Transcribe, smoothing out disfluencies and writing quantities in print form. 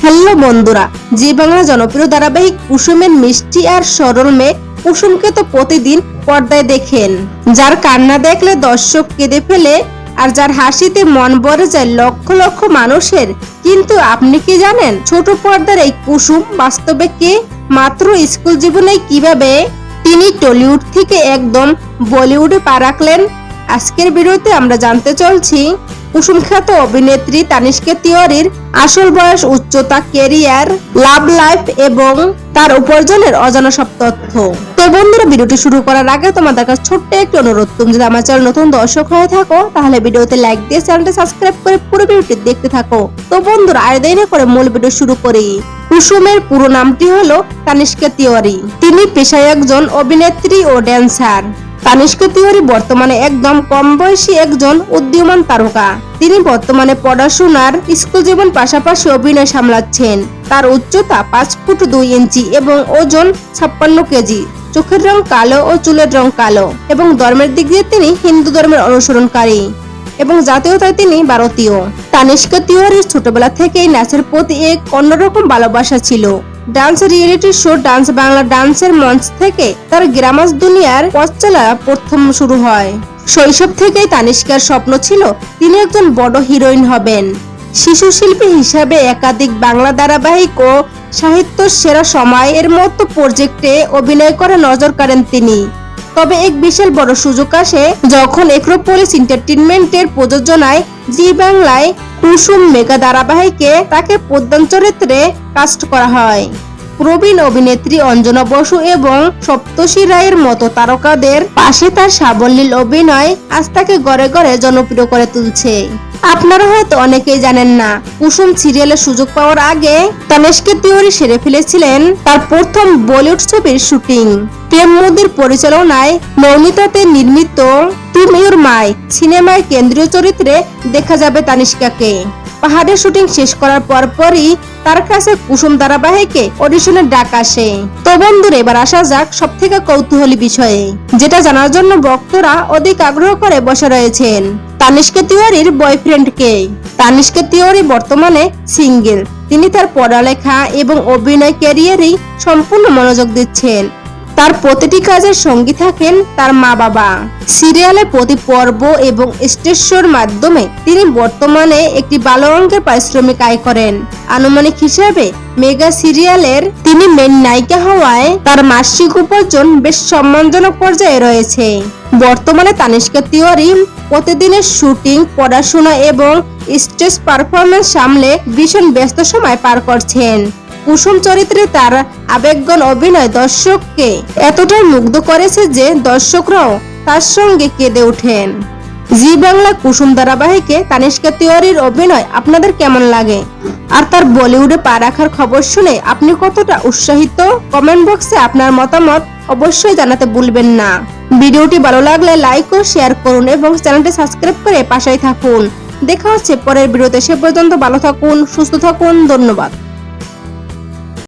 Hello বন্ধুরা, জি বাংলা জনপ্রিয় ধারাবাহিক কুসুমের মিষ্টি আর সরল মেয়ে কুসুমকে তো প্রতিদিন পর্দায় দেখেন, যার কান্না দেখলে দর্শক কেঁদে ফেলে আর যার হাসিতে মন ভরে যায় লক্ষ লক্ষ মানুষের। কিন্তু আপনি কি জানেন ছোট পর্দার এই কুসুম বাস্তবে কে? মাত্র স্কুল জীবনে কিভাবে তিনি টলিউড থেকে একদম বলিউডে পা রাখলেন। আজকের ভিডিওতে আমরা জানতে চলছি কুসুম খ্যাত অভিনেত্রী তানিষ্কা তিওয়ারির আসল বয়স, উচ্চতা, ক্যারিয়ার, লাভ লাইফ এবং তার উপার্জনের অজানা সব তথ্য। তো বন্ধুরা, ভিডিওটি শুরু করার আগে তোমাদের কাছে ছোট্ট একটি অনুরোধ, তুমি যদি আমার চ্যানেল নতুন দর্শক হয়ে থাকো তাহলে ভিডিওতে লাইক দিয়ে চ্যানেলটি সাবস্ক্রাইব করে পুরো ভিডিওটি দেখতে থাকো। তো বন্ধুরা, আর দেরি না করে মূল ভিডিও শুরু করি। কুসুমের পুরো নামটি হলো তানিষ্কা তিওয়ারি। তিনি পেশায় একজন অভিনেত্রী ও ড্যান্সার। তানিষ্কা তিওয়ারি বর্তমানে একদম কম বয়সী একজন উদীয়মান তারকা। তিনি বর্তমানে পড়াশোনার স্কুল জীবন পাশাপাশি অভিনয় সামলাচ্ছেন। তার উচ্চতা 5 ফুট 2 ইঞ্চি এবং ওজন 56 কেজি। চোখের রং কালো ও চুলের রং কালো এবং ধর্মের দিক দিয়ে তিনি হিন্দু ধর্মের অনুসরণকারী এবং জাতীয়তায় তিনি ভারতীয়। তানিষ্কা তিওয়ারির ছোটবেলা থেকেই নাচের প্রতি এক অন্যরকম ভালোবাসা ছিল। Dance reality show dance Bangla ডান্সের মঞ্চ থেকে তার গ্রামাস দুনিয়ার পথ চলা প্রথম শুরু হয়। শৈশব থেকেই তানিষ্কার স্বপ্ন ছিল তিনি একজন বড় হিরোইন হবেন। শিশু শিল্পী হিসাবে একাধিক বাংলা ধারাবাহিক ও সাহিত্য সেরা সময়ের মতো প্রজেক্টে অভিনয় করে নজর কাড়েন তিনি। তবে এক বিশাল বড় সুযোগ আসে যখন এক্রোপলিস এন্টারটেইনমেন্টের প্রযোজনায় জি বাংলায় কুসুম মেগা ধারাবাহিকে তাকে প্রধান চরিত্রে কাস্ট করা হয়। প্রবীণ অভিনেত্রী অঞ্জনা বসু এবং সপ্তর্ষি রায়ের মতো তারকাদের পাশে তার সাবলীল অভিনয় আজ তাকে ঘরে ঘরে জনপ্রিয় করে তুলছে। আপনারা হয়তো অনেকেই জানেন না, কুসুম সিরিয়ালের সুযোগ পাওয়ার আগে তানিষ্কা তিওয়ারি সেরে ফেলেছিলেন তার প্রথম বলিউড ছবির শুটিং। প্রেম মোদীর পরিচালনায় নৌমিতাতে নির্মিত তুমি ইউর মাই সিনেমায় কেন্দ্রীয় চরিত্রে দেখা যাবে তানিষ্কাকে। পাহাড়ের শুটিং শেষ করার পরপরই তার কাছে কুসুম ধারাবাহিকে অডিশনের ডাক আসে। তো বন্ধুরা, এবার আসা যাক সব থেকে কৌতূহলী বিষয়ে, যেটা জানার জন্য ভক্তরা অধিক আগ্রহ করে বসে রয়েছেন। তানিষ্কা তিওয়ারির বয়ফ্রেন্ড কে? তানিষ্কা তিওয়ারি বর্তমানে সিঙ্গেল। তিনি তার পড়ালেখা এবং অভিনয় ক্যারিয়ারেই সম্পূর্ণ মনোযোগ দিচ্ছেন। তার প্রতিটি কাজের সঙ্গী থাকেন তার মা বাবা। সিরিয়ালে প্রতি পর্ব এবং স্টেজ শোর মাধ্যমে তিনি বর্তমানে একটি ভালো অঙ্কের পারিশ্রমিক আয় করেন। আনুমানিক হিসাবে মেগা সিরিয়ালের তিনি মেন নায়িকা হওয়ায় তার মাসিক উপার্জন বেশ সম্মানজনক পর্যায়ে রয়েছে। বর্তমানে তানিষ্কা তিওয়ারি প্রতিদিনের শুটিং, পড়াশোনা এবং স্টেজ পারফরমেন্স সামলে ভীষণ ব্যস্ত সময় পার করছেন। কুসুম চরিত্রে তার আবেগঘন অভিনয় দর্শককে এতটাই মুগ্ধ করেছে যে দর্শকরাও তার সঙ্গে কেঁদে ওঠেন। জি বাংলা কুসুম ধারাবাহিকে তানিষ্কা তিওয়ারির অভিনয় আপনাদের কেমন লাগে? আর তার বলিউডে পা রাখার খবর শুনে আপনি কতটা উৎসাহিত? কমেন্ট বক্সে আপনার মতামত অবশ্যই জানাতে ভুলবেন না। ভিডিওটি ভালো লাগলে লাইক ও শেয়ার করুন এবং চ্যানেলটি সাবস্ক্রাইব করে পাশেই থাকুন। দেখা হচ্ছে পরের ভিডিওতে। সে পর্যন্ত ভালো থাকুন, সুস্থ থাকুন। ধন্যবাদ।